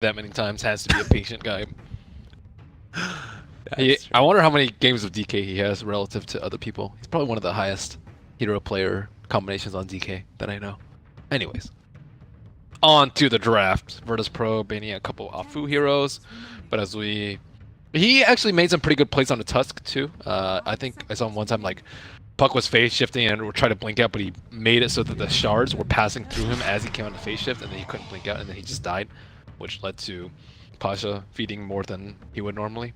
that many times has to be a patient guy. I wonder how many games of DK he has relative to other people. He's probably one of the highest hero player combinations on DK that I know. Anyways, on to the draft. Virtus.pro banning a couple Afu heroes, but he actually made some pretty good plays on the Tusk too. I think I saw him one time like Puck was phase shifting and would try to blink out, but he made it so that the shards were passing through him as he came on the phase shift, and then he couldn't blink out, and then he just died, which led to Pasha feeding more than he would normally.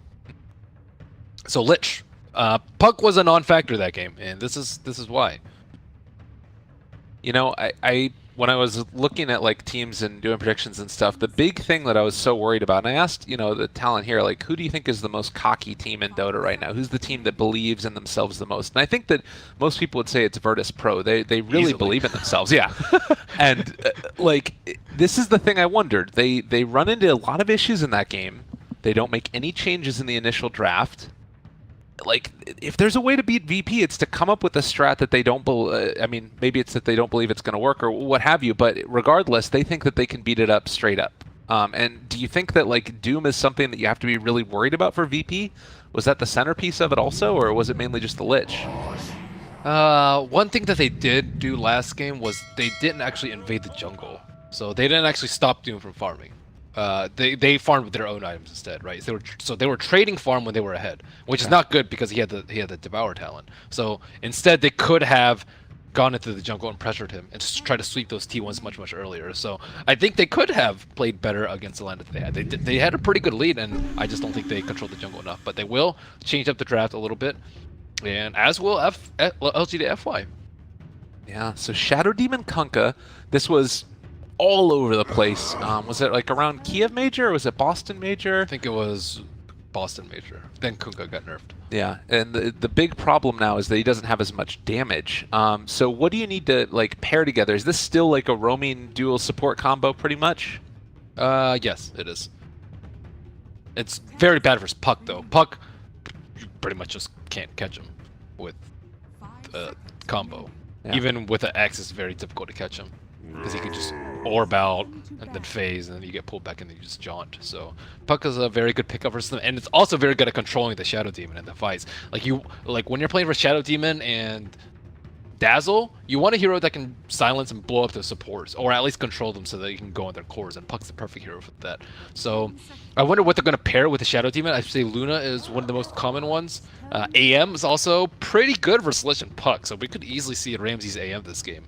So Lich, Puck was a non-factor that game, and this is why. You know, I when I was looking at like teams and doing predictions and stuff, the big thing that I was so worried about, and I asked, you know, the talent here, like, who do you think is the most cocky team in Dota right now? Who's the team that believes in themselves the most? And I think that most people would say it's Virtus.pro. They really Easily believe in themselves, yeah. And like, this is the thing I wondered. They run into a lot of issues in that game. They don't make any changes in the initial draft. Like, if there's a way to beat VP, it's to come up with a strat that they don't I mean, maybe it's that they don't believe it's going to work or what have you, but regardless, they think that they can beat it up straight up. And do you think that, like, Doom is something that you have to be really worried about for VP? Was that the centerpiece of it also, or was it mainly just the Lich? One thing that they did do last game was they didn't actually invade the jungle. So they didn't actually stop Doom from farming. They farmed with their own items instead, right? So they were trading farm when they were ahead, which is not good because he had the Devour talent. So instead, they could have gone into the jungle and pressured him and just try to sweep those T1s much earlier. So I think they could have played better against the line that they had. They had a pretty good lead, and I just don't think they controlled the jungle enough. But they will change up the draft a little bit, and as will LGD.FY. Yeah. So Shadow Demon Kunkka, this was all over the place. Was it like around Kiev Major or was it Boston Major? I think it was Boston Major. Then Kunkka got nerfed. Yeah, and the big problem now is that he doesn't have as much damage. So what do you need to like pair together? Is this still like a roaming dual support combo pretty much? Yes, it is. It's very bad for Puck though. Puck, you pretty much just can't catch him with the combo. Yeah. Even with an X, it's very difficult to catch him because he can just orb out and then phase, and then you get pulled back and then you just jaunt. So Puck is a very good pickup for them, and it's also very good at controlling the Shadow Demon in the fights. Like when you're playing for Shadow Demon and Dazzle, you want a hero that can silence and blow up the supports, or at least control them so that you can go on their cores, and Puck's the perfect hero for that. So I wonder what they're going to pair with the Shadow Demon. I'd say Luna is one of the most common ones. AM is also pretty good versus Lich and Puck, so we could easily see Ramsey's AM this game.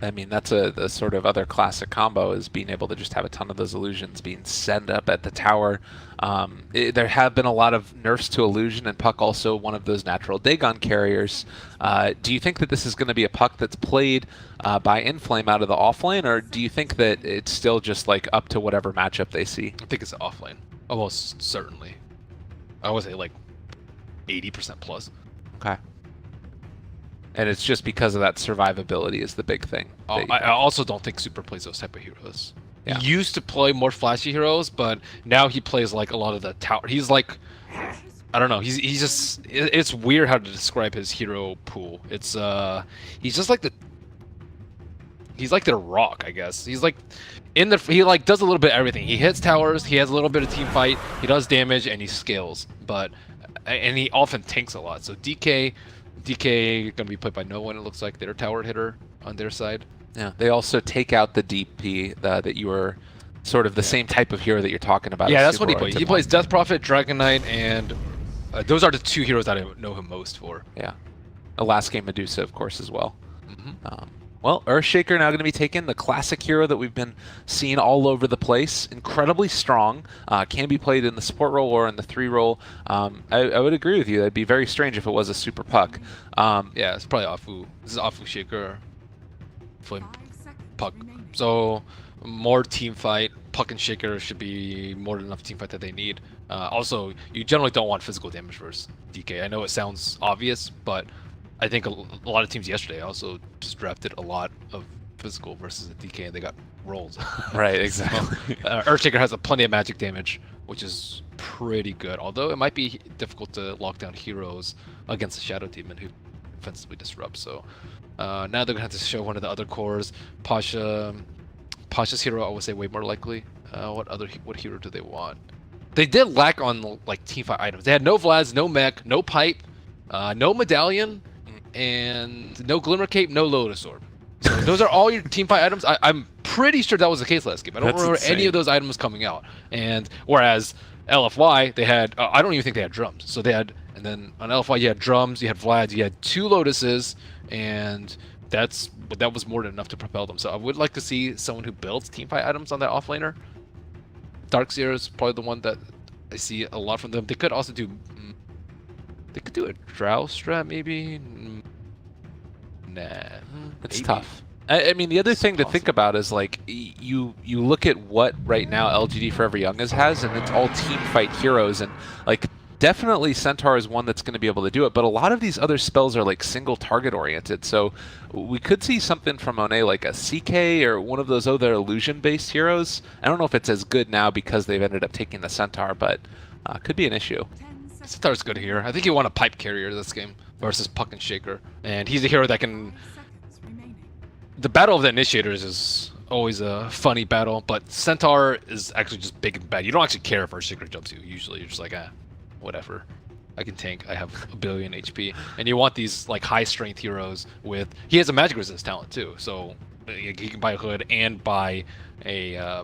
I mean, that's the sort of other classic combo, is being able to just have a ton of those illusions being sent up at the tower. There have been a lot of nerfs to illusion, and Puck also one of those natural Dagon carriers. Do you think that this is going to be a Puck that's played by Inflame out of the offlane, or do you think that it's still just like up to whatever matchup they see? I think it's offlane, almost certainly. I would say like 80% plus. Okay. And it's just because of that survivability is the big thing. I also don't think Super plays those type of heroes. Yeah. He used to play more flashy heroes, but now he plays like a lot of the tower. He's like, I don't know. He's just. It's weird how to describe his hero pool. It's he's just like he's like the Rock, I guess. He's like he like does a little bit of everything. He hits towers. He has a little bit of team fight. He does damage and he scales, and he often tanks a lot. So DK gonna be played by no one. It looks like their tower hitter on their side. Yeah, they also take out the DP that you were sort of the same type of hero that you're talking about. Yeah, that's what he plays. He plays Death Prophet, Dragon Knight, and those are the two heroes that I know him most for. Yeah, the last game Medusa, of course, as well. Well, Earthshaker now going to be taken, the classic hero that we've been seeing all over the place. Incredibly strong, can be played in the support role or in the 3 role. I would agree with you. That'd be very strange if it was a super Puck. Yeah, it's probably Afu. This is Afu Shaker, Flame, Puck. So more team fight. Puck and Shaker should be more than enough team fight that they need. Also, you generally don't want physical damage versus DK. I know it sounds obvious, but I think a lot of teams yesterday also just drafted a lot of physical versus the DK, and they got rolls. Right, exactly. So, Earthshaker has plenty of magic damage, which is pretty good. Although it might be difficult to lock down heroes against the Shadow Demon, who defensively disrupts. So now they're gonna have to show one of the other cores. Pasha Pasha's hero, I would say way more likely. What hero do they want? They did lack on like teamfight items. They had no Vlads, no mech, no pipe, no medallion, and no glimmer cape, no lotus orb. So those are all your teamfight items. I'm pretty sure that was the case last game. I don't remember any of those items coming out. And whereas LFY, they had I don't even think they had drums. So they had, and then on LFY you had drums, you had Vlads, you had 2 lotuses, and that was more than enough to propel them. So I would like to see someone who builds teamfight items on that offlaner. Darkseer is probably the one that I see a lot from them. They could also do they could do a Drow strat maybe. Nah, it's tough. I mean, the other thing to think about is like you look at what right now LGD.Forever Young has, and it's all team fight heroes, and like definitely Centaur is one that's going to be able to do it. But a lot of these other spells are like single target oriented, so we could see something from Monet like a CK or one of those other illusion based heroes. I don't know if it's as good now because they've ended up taking the Centaur, but could be an issue. Centaur's good here. I think you want a pipe carrier this game versus Puck and Shaker, and he's a hero that can. The battle of the initiators is always a funny battle, but Centaur is actually just big and bad. You don't actually care if our Shaker jumps you. Usually, you're just like, whatever. I can tank. I have 1 billion HP, and you want these like high strength heroes with. He has a magic resist talent too, so he can buy a hood and buy a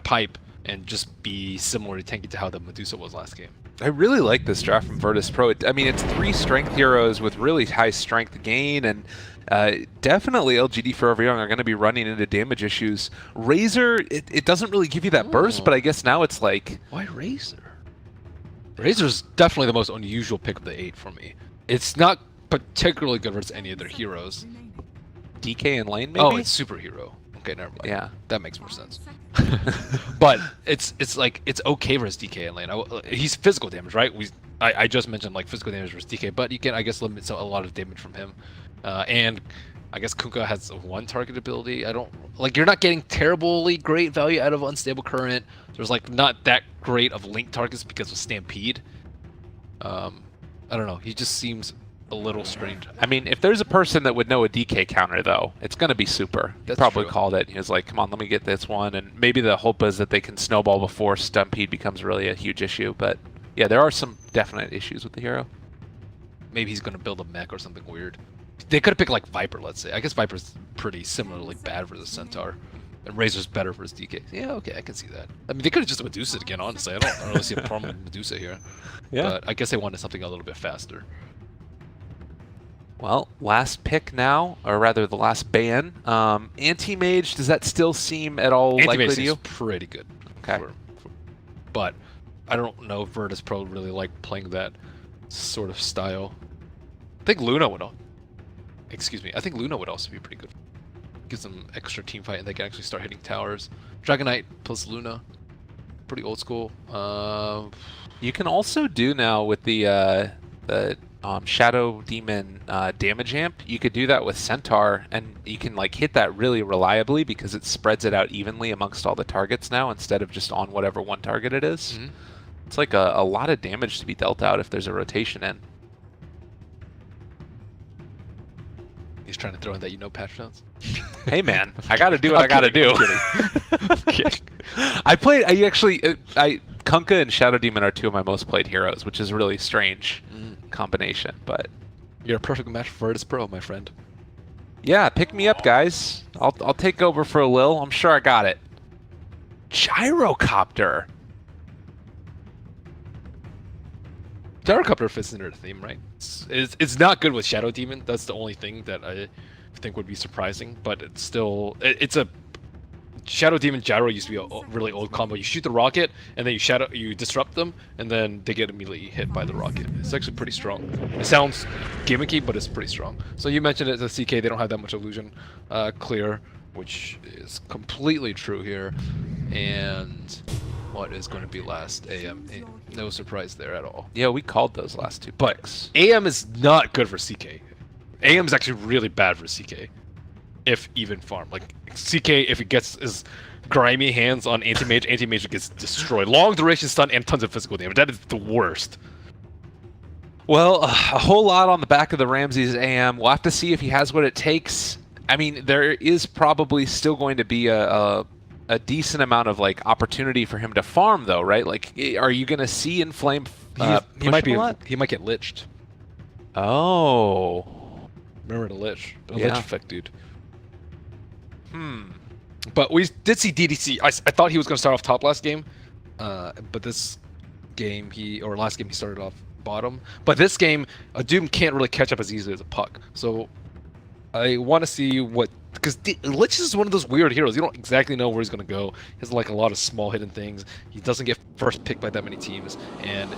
pipe and just be similar to tanky to how the Medusa was last game. I really like this draft from Virtus.pro. I mean, it's 3 strength heroes with really high strength gain, and definitely LGD.Forever Young are going to be running into damage issues. Razor, it doesn't really give you that burst, but I guess now it's like... Why Razor? Razor's definitely the most unusual pick of the 8 for me. It's not particularly good versus any other heroes. DK in lane, maybe? Oh, it's superhero. Okay, never mind. Yeah. That makes more sense. But it's like it's okay versus DK in lane. He's physical damage, right? I just mentioned like physical damage versus DK, but you can I guess limit a lot of damage from him. And I guess Kunkka has 1 target ability. I don't like you're not getting terribly great value out of unstable current. There's like not that great of link targets because of Stampede. I don't know. He just seems a little strange. I mean, if there's a person that would know a DK counter, though, it's going to be Super. He probably called it. He was like, come on, let me get this one. And maybe the hope is that they can snowball before Stampede becomes really a huge issue. But yeah, there are some definite issues with the hero. Maybe he's going to build a mech or something weird. They could have picked like Viper, let's say. I guess Viper's pretty similarly bad for the Centaur. And Razor's better for his DK. Yeah, okay, I can see that. I mean, they could have just Medusa it again, honestly. I don't really see a problem with Medusa here. Yeah. But I guess they wanted something a little bit faster. Well, last pick now, or rather the last ban. Anti-Mage, does that still seem at all likely to you? Anti-Mage is pretty good. Okay. But I don't know if Virtus.pro really like playing that sort of style. I think Luna would I think Luna would also be pretty good. Gives them extra team fight and they can actually start hitting towers. Dragon Knight plus Luna. Pretty old school. You can also do now with the Shadow Demon damage amp, you could do that with Centaur, and you can like hit that really reliably because it spreads it out evenly amongst all the targets now instead of just on whatever one target it is. Mm-hmm. It's like a lot of damage to be dealt out if there's a rotation in. He's trying to throw in that patch notes. Hey man, I gotta do what I gotta do. Kunkka and Shadow Demon are 2 of my most played heroes, which is a really strange combination, but you're a perfect match for Virtus.pro, my friend. Yeah, pick me up, guys. I'll take over for a Lil. I'm sure I got it. Gyrocopter. Gyrocopter fits into the theme, right? It's not good with Shadow Demon. That's the only thing that I think would be surprising, but it's still it's a Shadow Demon Gyro used to be a really old combo. You shoot the rocket, and then you disrupt them, and then they get immediately hit by the rocket. It's actually pretty strong. It sounds gimmicky, but it's pretty strong. So you mentioned it as a CK, they don't have that much illusion clear, which is completely true here. And what is going to be last? AM. No surprise there at all. Yeah, we called those last 2 picks. AM is not good for CK. AM is actually really bad for CK. If even farm. Like, CK, if it gets his grimy hands on Anti-Mage, Anti-Mage gets destroyed. Long duration stun and tons of physical damage. That is the worst. Well, a whole lot on the back of the Ramses AM. We'll have to see if he has what it takes. I mean, there is probably still going to be a decent amount of like opportunity for him to farm, though, right? Like, are you going to see Inflame? He might get liched. Oh, remember the lich? The Yeah. lich effect, dude. But we did see DDC. I thought he was going to start off top last game, but this game last game he started off bottom. But this game, a Doom can't really catch up as easily as a Puck. So I want to see because Lich is one of those weird heroes. You don't exactly know where he's going to go. He has like a lot of small hidden things. He doesn't get first picked by that many teams. And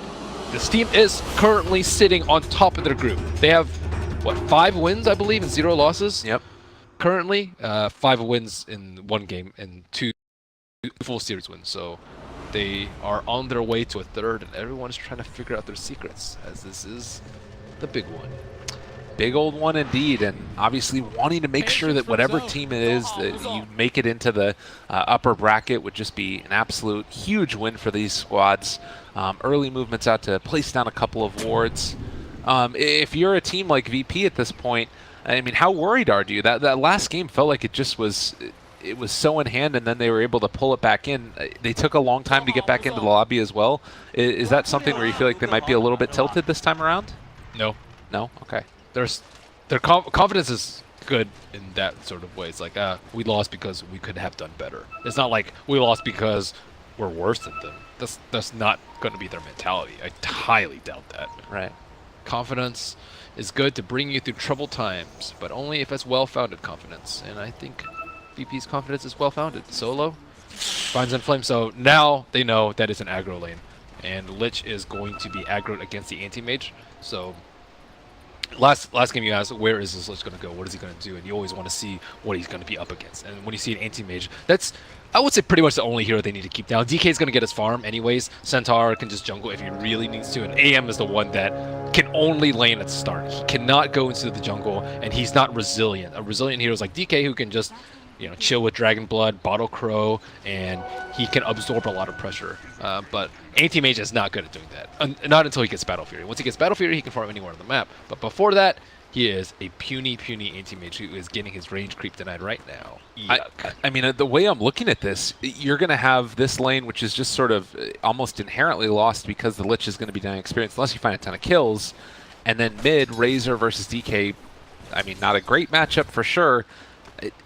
this team is currently sitting on top of their group. They have, what, 5 wins, I believe, and 0 losses? Yep. Currently, 5 wins in 1 game and 2 full series wins. So they are on their way to a 3rd, and everyone's trying to figure out their secrets, as this is the big one. Big old one indeed, and obviously wanting to make sure that whatever team it is, that you make it into the upper bracket would just be an absolute huge win for these squads. Early movements out to place down a couple of wards. If you're a team like VP at this point, I mean, how worried are you? That last game felt like it just was... It was so in hand, and then they were able to pull it back in. They took a long time to get back into the lobby as well. Is that something where you feel like they might be a little bit tilted this time around? No. No? Okay. Their confidence is good in that sort of way. It's like, we lost because we could have done better. It's not like we lost because we're worse than them. That's not going to be their mentality. I highly doubt that. Right. Confidence is good to bring you through troubled times, but only if it's well-founded confidence. And I think VP's confidence is well-founded. Solo finds Inflame, so now they know that it's an aggro lane, and Lich is going to be aggroed against the anti-mage. So last game you asked, where is this Lich going to go? What is he going to do? And you always want to see what he's going to be up against. And when you see an anti-mage, that's, I would say, pretty much the only hero they need to keep down. DK is going to get his farm anyways. Centaur can just jungle if he really needs to, and AM is the one that can only lane at the start. He cannot go into the jungle, and he's not resilient. A resilient hero is like DK, who can just, you know, chill with Dragon Blood, Bottle Crow, and he can absorb a lot of pressure. But Anti-Mage is not good at doing that. Not until he gets Battle Fury. Once he gets Battle Fury, he can farm anywhere on the map. But before that, he is a puny Anti-Mage who is getting his range creep denied right now. I mean, the way I'm looking at this, you're going to have this lane, which is just sort of almost inherently lost because the Lich is going to be denying experience unless you find a ton of kills. And then mid, Razor versus DK, I mean, not a great matchup for sure.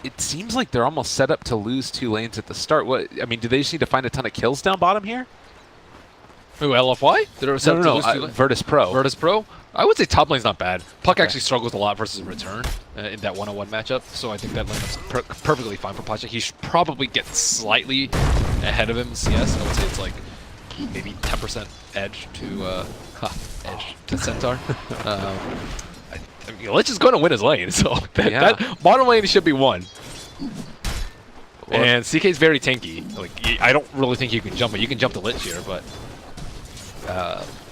It seems like they're almost set up to lose 2 lanes at the start. What I mean, do they just need to find a ton of kills down bottom here? Who, LFY? No, Virtus.pro. Virtus.pro? I would say top lane's not bad. Puck actually struggles a lot versus Return in that one-on-one matchup, so I think that lineup's perfectly fine for Pacha. He should probably get slightly ahead of him in CS. I would say it's like maybe 10% edge to Centaur. I mean, Lich is going to win his lane, so that bottom lane should be won. And CK is very tanky. Like, I don't really think you can jump it. You can jump the Lich here, but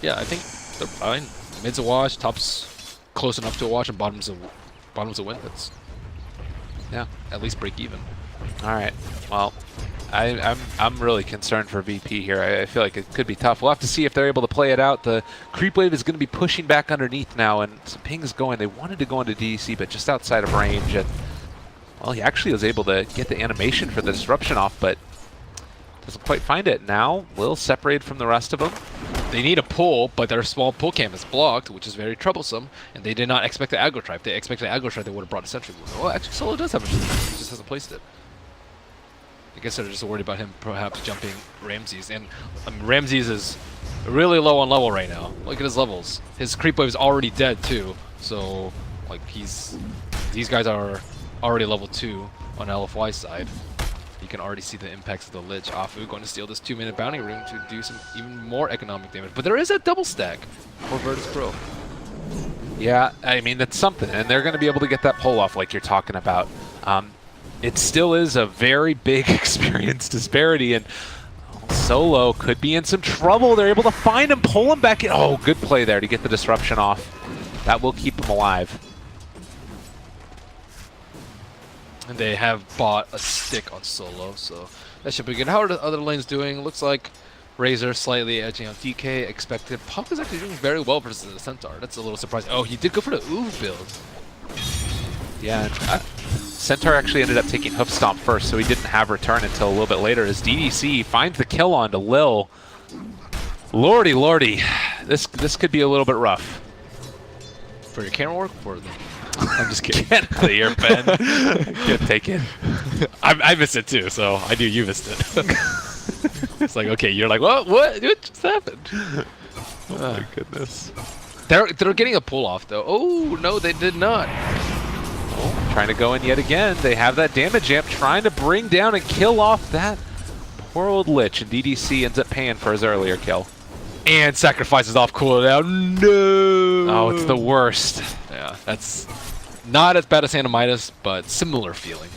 yeah, I think they're fine. Mid's a wash, top's close enough to a wash, and bottom's a win. That's at least break even. All right. Well, I'm really concerned for VP here. I feel like it could be tough. We'll have to see if they're able to play it out. The creep wave is going to be pushing back underneath now, and some ping's going. They wanted to go into DDC, but just outside of range. And well, he actually was able to get the animation for the disruption off, but doesn't quite find it. Now, Lil separated from the rest of them. They need a pull, but their small pull cam is blocked, which is very troublesome, and they did not expect the aggro trap. If they expected the aggro trap, they would have brought a sentry. Well, actually, Solo does have a sentry. He just hasn't placed it. I guess they're just worried about him perhaps jumping Ramses. And Ramses is really low on level right now. Look at his levels. His creep wave is already dead too. So, like, these guys are already level 2 on LFY side. You can already see the impacts of the Lich. Afu going to steal this 2-minute bounty room to do some even more economic damage. But there is a double stack for Virtus.pro. Yeah, I mean, that's something. And they're going to be able to get that pull off like you're talking about. It still is a very big experience disparity, and Solo could be in some trouble. They're able to find him, pull him back in. Oh, good play there to get the disruption off. That will keep him alive. And they have bought a stick on Solo, so that should be good. How are the other lanes doing? Looks like Razor slightly edging on DK. Expected. Puck is actually doing very well versus the Centaur. That's a little surprising. Oh, he did go for the Oof build. Yeah. Centaur actually ended up taking Hoof Stomp first, so he didn't have return until a little bit later as DDC finds the kill onto Lil. Lordy, lordy. This could be a little bit rough. For your camera work? For the... I'm just kidding. Can't clear, Ben. Good take it. I missed it too, so I knew you missed it. It's like, okay, you're like, what just happened? Oh my goodness. They're getting a pull off though. Oh no, they did not. Oh, trying to go in yet again. They have that damage amp, trying to bring down and kill off that poor old Lich, and DDC ends up paying for his earlier kill. And sacrifices off cooldown. No. Oh, it's the worst. Yeah, that's not as bad as Midas, but similar feeling.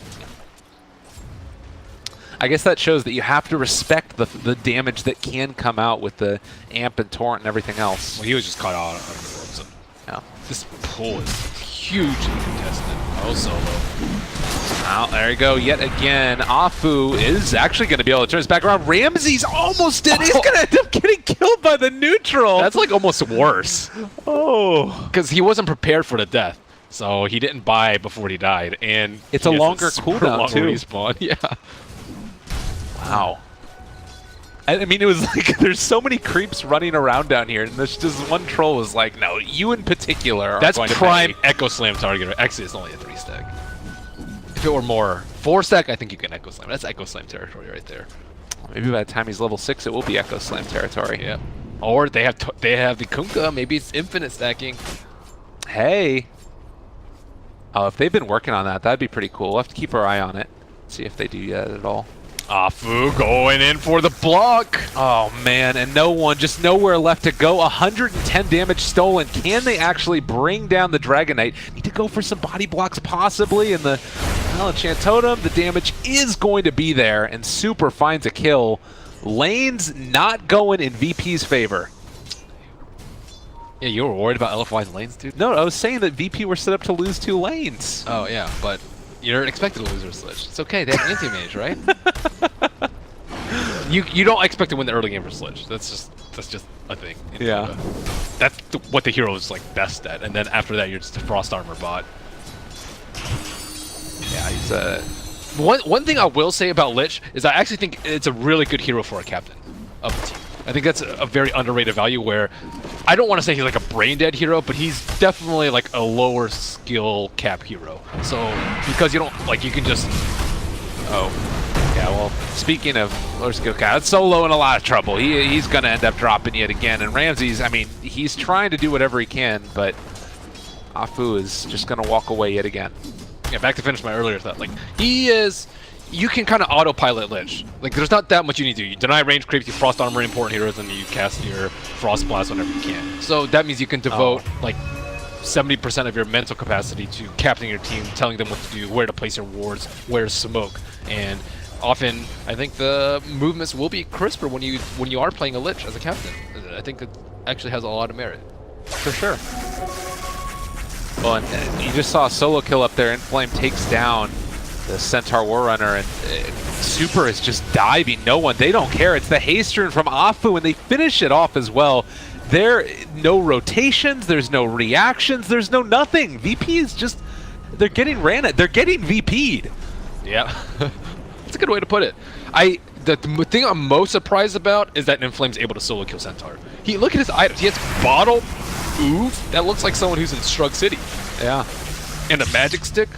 I guess that shows that you have to respect the damage that can come out with the amp and torrent and everything else. Well, he was just caught out on Frozen. Yeah. This pull is hugely contested. Oh, solo. Well, there you go, yet again. Afu is actually going to be able to turn his back around. Ramsey's almost dead. He's going to end up getting killed by the neutral. That's like almost worse. Oh. Because he wasn't prepared for the death. So he didn't buy before he died. And it's a longer cooldown, too. Respawn. Yeah. Wow. I mean, it was like, there's so many creeps running around down here, and there's just one troll was like, no, you in particular are That's going prime to pay. Echo Slam target. Actually, it's only a 3-stack. If it were more 4-stack, I think you can Echo Slam. That's Echo Slam territory right there. Maybe by the time he's level 6, it will be Echo Slam territory. Yeah. Or they have the Kunkka. Maybe it's infinite stacking. Hey. Oh, if they've been working on that, that'd be pretty cool. We'll have to keep our eye on it. See if they do that at all. Afu going in for the block. Oh man, and just nowhere left to go. 110 damage stolen. Can they actually bring down the Dragon Knight? Need to go for some body blocks possibly, and the Enchant Totem, the damage is going to be there, and Super finds a kill. Lane's not going in VP's favor. Yeah, you were worried about LFY's lanes, dude? No, I was saying that VP were set up to lose 2 lanes. Oh yeah, but you're expected to lose or switch. It's okay, they have anti-mage, right? You don't expect to win the early game for Sledge. That's just a thing. Yeah. That's what the hero is like best at, and then after that you're just a Frost Armor bot. Yeah, he's a... One thing I will say about Lich is I actually think it's a really good hero for a captain of the team. I think that's a very underrated value where I don't want to say he's like a brain dead hero, but he's definitely like a lower skill cap hero. So because you don't like you can just yeah, well, speaking of lower skill cap, Solo in a lot of trouble. He's going to end up dropping yet again. And Ramsey's, I mean, he's trying to do whatever he can, but Afu is just going to walk away yet again. Yeah, back to finish my earlier thought. Like, you can kind of autopilot Lich. Like, there's not that much you need to do. You deny range creeps, you Frost Armor important heroes, and you cast your Frost Blast whenever you can. So that means you can devote, like, 70% of your mental capacity to captaining your team, telling them what to do, where to place your wards, where to smoke. And often, I think the movements will be crisper when you are playing a Lich as a captain. I think it actually has a lot of merit. For sure. Well, and you just saw a solo kill up there, and Flame takes down the Centaur Warrunner, and Super is just diving. They don't care. It's the haste rune from Afu, and they finish it off as well. No rotations, there's no reactions, there's no nothing. VP is just, they're getting They're getting VP'd. Yeah. That's a good way to put it. The thing I'm most surprised about is that Inflame's able to solo kill Centaur. Look at his items. He has Bottle, Oof, that looks like someone who's in Shrug City. Yeah. And a magic stick.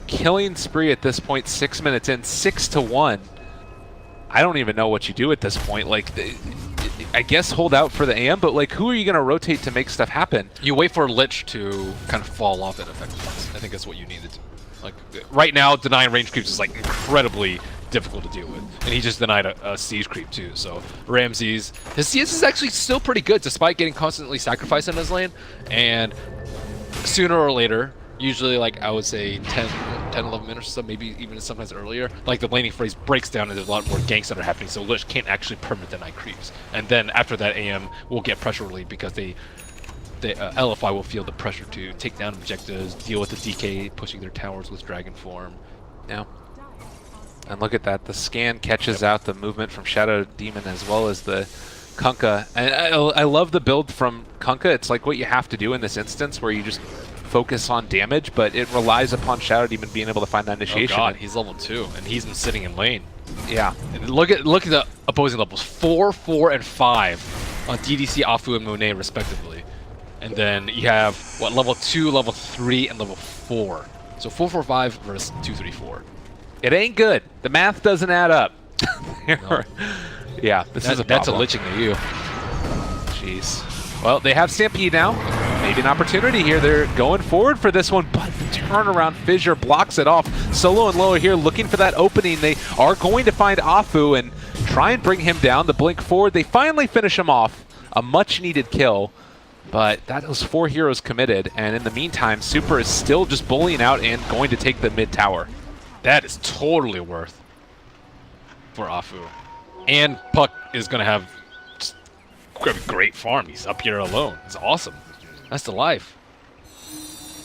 Killing spree at this point, 6 minutes in, 6-1. I don't even know what you do at this point. Like, I guess hold out for the AM, but like, who are you going to rotate to make stuff happen? You wait for Lich to kind of fall off at effectiveness. I think that's what you needed to. Like, right now, denying range creeps is like incredibly difficult to deal with. And he just denied a siege creep too, so Ramsey's, his CS is actually still pretty good despite getting constantly sacrificed in his lane, and sooner or later, usually like I would say 10, 11 minutes or so, maybe even sometimes earlier, like the laning phase breaks down and there's a lot more ganks that are happening, so Lich can't actually permanent deny creeps. And then after that AM will get pressure relief because the LFI will feel the pressure to take down objectives, deal with the DK pushing their towers with Dragon Form. Yeah. And look at that, the scan catches out the movement from Shadow Demon as well as the Kunkka. And I love the build from Kunkka. It's like what you have to do in this instance where you just focus on damage, but it relies upon Shadow Demon being able to find that initiation. Oh god, he's level 2, and he's been sitting in lane. Yeah. And look at the opposing levels: 4, 4, and 5 on DDC, Afu, and Monet respectively. And then you have what, level 2, level 3, and level 4. So 4, 4, 5 versus 2, 3, 4. It ain't good. The math doesn't add up. No. Yeah, this is a that's a problem. liching to you. Jeez. Well, they have Stampede now. Maybe an opportunity here. They're going forward for this one, but the turnaround Fissure blocks it off. Solo and Loa here looking for that opening. They are going to find Afu and try and bring him down. The blink forward. They finally finish him off. A much-needed kill, but that was 4 heroes committed. And in the meantime, Super is still just bullying out and going to take the mid tower. That is totally worth for Afu. And Puck is going to have a great farm. He's up here alone. It's awesome. That's the life.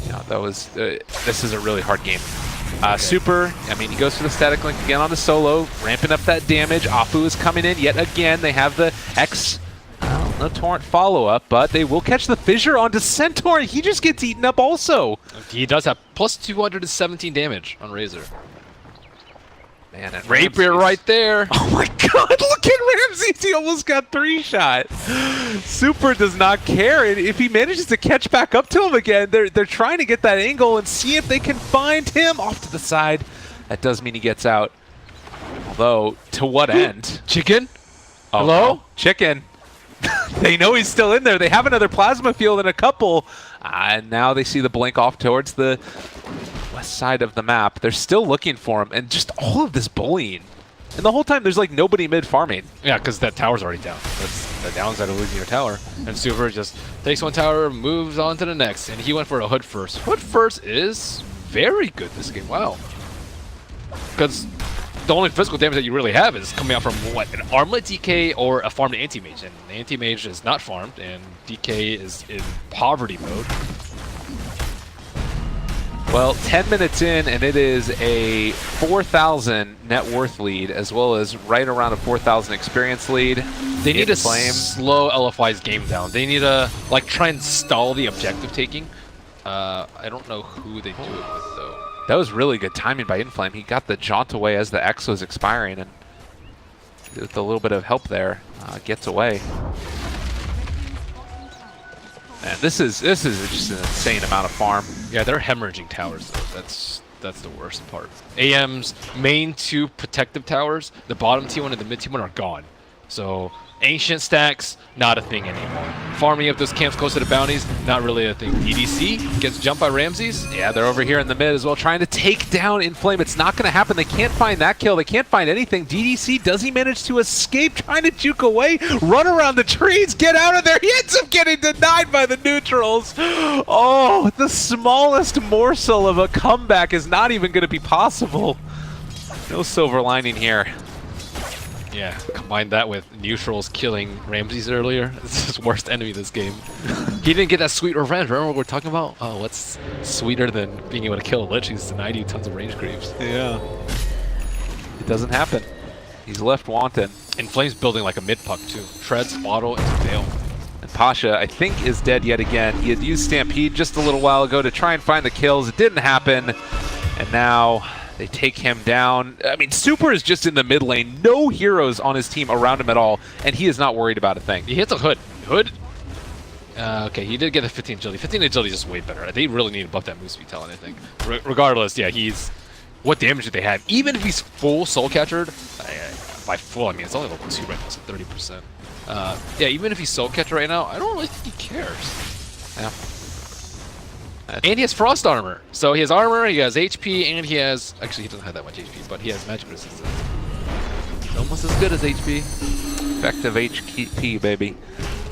Yeah, that was. This is a really hard game. Super, I mean, he goes for the static link again on the Solo, ramping up that damage. Afu is coming in yet again. They have the X, no Torrent follow-up, but they will catch the Fissure onto Centaur, and he just gets eaten up also. He does have plus 217 damage on Razor. Man, and Rapier Ramses. right there. Oh my god, look at Ramses! He almost got 3-shot. Super does not care, and if he manages to catch back up to him again, they're trying to get that angle and see if they can find him off to the side. That does mean he gets out. Although, to what end? Chicken? Oh, Hello? no. Chicken. They know he's still in there. They have another plasma field and a couple. And now they see the blink off towards the west side of the map. They're still looking for him, and just all of this bullying. And the whole time, there's like nobody mid-farming. Yeah, because that tower's already down. That's the downside of losing your tower. And Super just takes one tower, moves on to the next, and he went for a Hood First. Hood First is very good this game. Wow. Because the only physical damage that you really have is coming out from, what, an Armlet DK or a farmed Anti-Mage. And the Anti-Mage is not farmed, and DK is in poverty mode. Well, 10 minutes in, and it is a 4,000 net worth lead, as well as right around a 4,000 experience lead. They need to slow LFI's game down. They need to like try and stall the objective taking. I don't know who they do it with though. That was really good timing by Inflame. He got the jaunt away as the X was expiring, and with a little bit of help there, gets away. Man, this is just an insane amount of farm. Yeah, they're hemorrhaging towers though. That's the worst part. AM's main 2 protective towers, the bottom T1 and the mid T1 are gone. So ancient stacks, not a thing anymore. Farming up those camps close to the bounties, not really a thing. EDC gets jumped by Ramses. Yeah, they're over here in the mid as well, trying to take down Inflame. It's not going to happen. They can't find that kill. They can't find anything. DDC, does he manage to escape, trying to juke away, run around the trees, get out of there? He ends up getting denied by the neutrals. Oh, the smallest morsel of a comeback is not even going to be possible. No silver lining here. Yeah, combine that with neutrals killing Ramses earlier. It's his worst enemy this game. He didn't get that sweet revenge. Remember what we're talking about? Oh, what's sweeter than being able to kill a Lich? He's denied you tons of range creeps. Yeah. It doesn't happen. He's left wanting. And Flame's building like a mid-puck too. Treads, Waddle, and Veil. And Pasha, I think, is dead yet again. He had used Stampede just a little while ago to try and find the kills. It didn't happen. And now they take him down. I mean, Super is just in the mid lane. No heroes on his team around him at all, and he is not worried about a thing. He hits a Hood. Hood? Okay, he did get a 15 agility. 15 agility is just way better. They really need to buff that move speed talent, I think. Regardless, yeah, he's... What damage do they have? Even if he's full soul catchered, by full, I mean, it's only level 2 right now, so 30%. Yeah, even if he's soul catcher right now, I don't really think he cares. Yeah. And he has frost armor. So he has armor, he has HP, and he has... Actually, he doesn't have that much HP, but he has magic resistance. It's almost as good as HP. Effective HP, baby.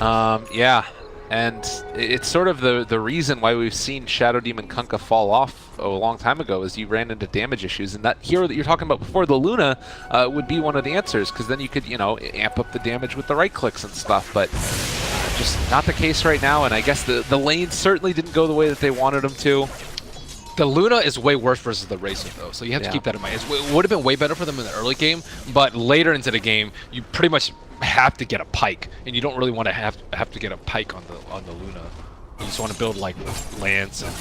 Yeah. And it's sort of the reason why we've seen Shadow Demon Kunkka fall off a long time ago, is you ran into damage issues. And that hero that you're talking about before, the Luna, would be one of the answers, because then you could, you know, amp up the damage with the right clicks and stuff. But just not the case right now, and I guess the lane certainly didn't go the way that they wanted them to. The Luna is way worse versus the Racer, though, so you have to keep that in mind. It would have been way better for them in the early game, but later into the game, you pretty much have to get a Pike, and you don't really want to have to get a Pike on the Luna. You just want to build like Lance and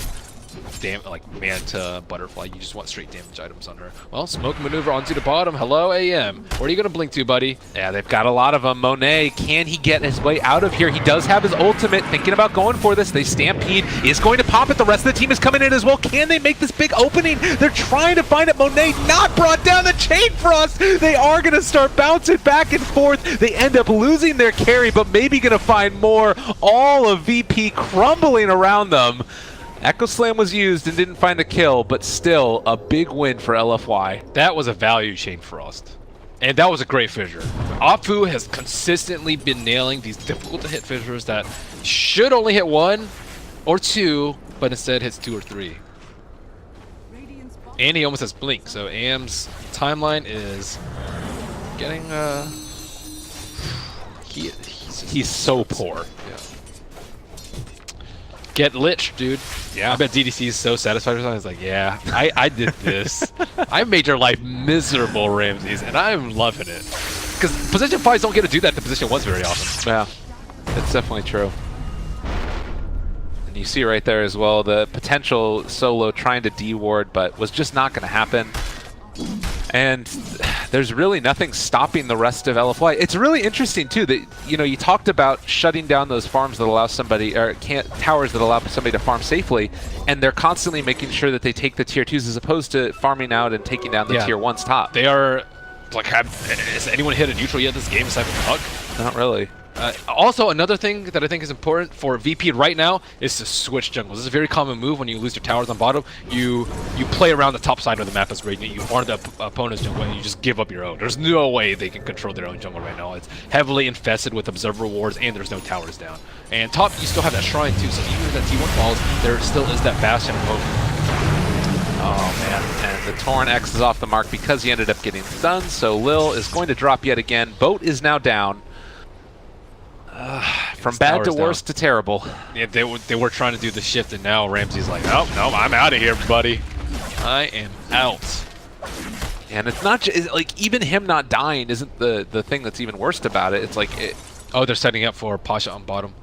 Manta, Butterfly. You just want straight damage items on her. Well, smoke maneuver onto the bottom. Hello, AM. What are you gonna blink to, buddy? Yeah, they've got a lot of them. Monet, can he get his way out of here? He does have his ultimate. Thinking about going for this. They Stampede is going to pop it. The rest of the team is coming in as well. Can they make this big opening? They're trying to find it. Monet not brought down the Chain Frost. They are going to start bouncing back and forth. They end up losing their carry, but maybe going to find more. All of VP crumbling around them. Echo Slam was used and didn't find the kill, but still a big win for LFY. That was a value Chain Frost. And that was a great fissure. Apu has consistently been nailing these difficult to hit fissures that should only hit 1 or 2, but instead hits 2 or 3. And he almost has blink, so AM's timeline is getting he's so poor. Yeah. Get lich, dude. Yeah. I bet DDC is so satisfied with that. He's like, yeah, I did this. I made your life miserable, Ramses, and I'm loving it. Because position 5s don't get to do that to position 1s very often. Yeah, it's definitely true. And you see right there as well, the potential solo trying to D-ward, but was just not going to happen. And there's really nothing stopping the rest of LFY. It's really interesting too that, you know, you talked about shutting down those farms that allow somebody, or towers that allow somebody to farm safely, and they're constantly making sure that they take the tier 2s as opposed to farming out and taking down the tier 1s top. They are, like, has anyone hit a neutral yet this game aside from Puck? Not really. Also, another thing that I think is important for VP right now is to switch jungles. This is a very common move when you lose your towers on bottom. You play around the top side of the map as radiant. You farm the opponent's jungle and you just give up your own. There's no way they can control their own jungle right now. It's heavily infested with observer wards and there's no towers down. And top, you still have that shrine too, so even if that T1 falls, there still is that bastion of hope. Oh man, and the Torrent X is off the mark because he ended up getting stunned, so Lil is going to drop yet again. Boat is now down. From bad to worse to terrible. Yeah, they were trying to do the shift, and now Ramsey's like, oh, no, I'm out of here, buddy. I am out. And it's not just, like, even him not dying isn't the thing that's even worst about it. It's like... Oh, they're setting up for Pasha on bottom.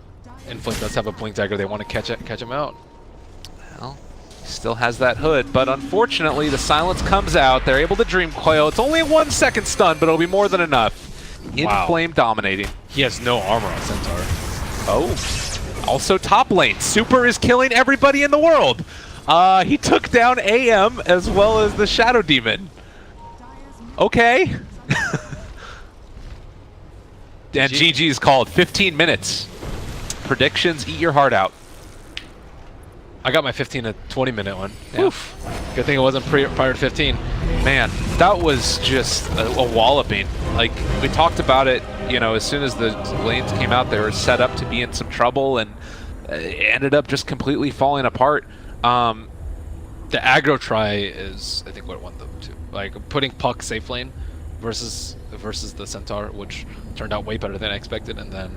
And Flink does have a Blink Dagger. They want to catch him out. Well, he still has that hood, but unfortunately the silence comes out. They're able to Dream Coil. It's only a 1 second stun, but it'll be more than enough. In-flame dominating. He has no armor on Centaur. Oh. Also top lane. Super is killing everybody in the world. He took down AM as well as the Shadow Demon. Okay. And GG's called. 15 minutes. Predictions, eat your heart out. I got my 15 to 20 minute one. Yeah. Oof. Good thing it wasn't prior to 15. Man, that was just a walloping. Like, we talked about it, you know, as soon as the lanes came out, they were set up to be in some trouble, and it ended up just completely falling apart. The aggro try is, I think, what won them too. Like, putting Puck safe lane versus the Centaur, which turned out way better than I expected, and then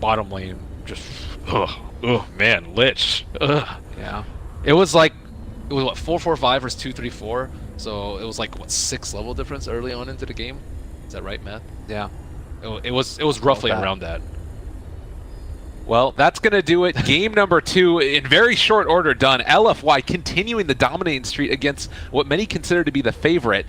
bottom lane just, man, Lich. Yeah. It was what, 4-4-5 versus 2-3-4, so it was like, what, 6 level difference early on into the game? Is that right, Matt? Yeah. It was roughly around that. Well, that's going to do it. Game number 2 in very short order done. LFY continuing the dominating streak against what many consider to be the favorite.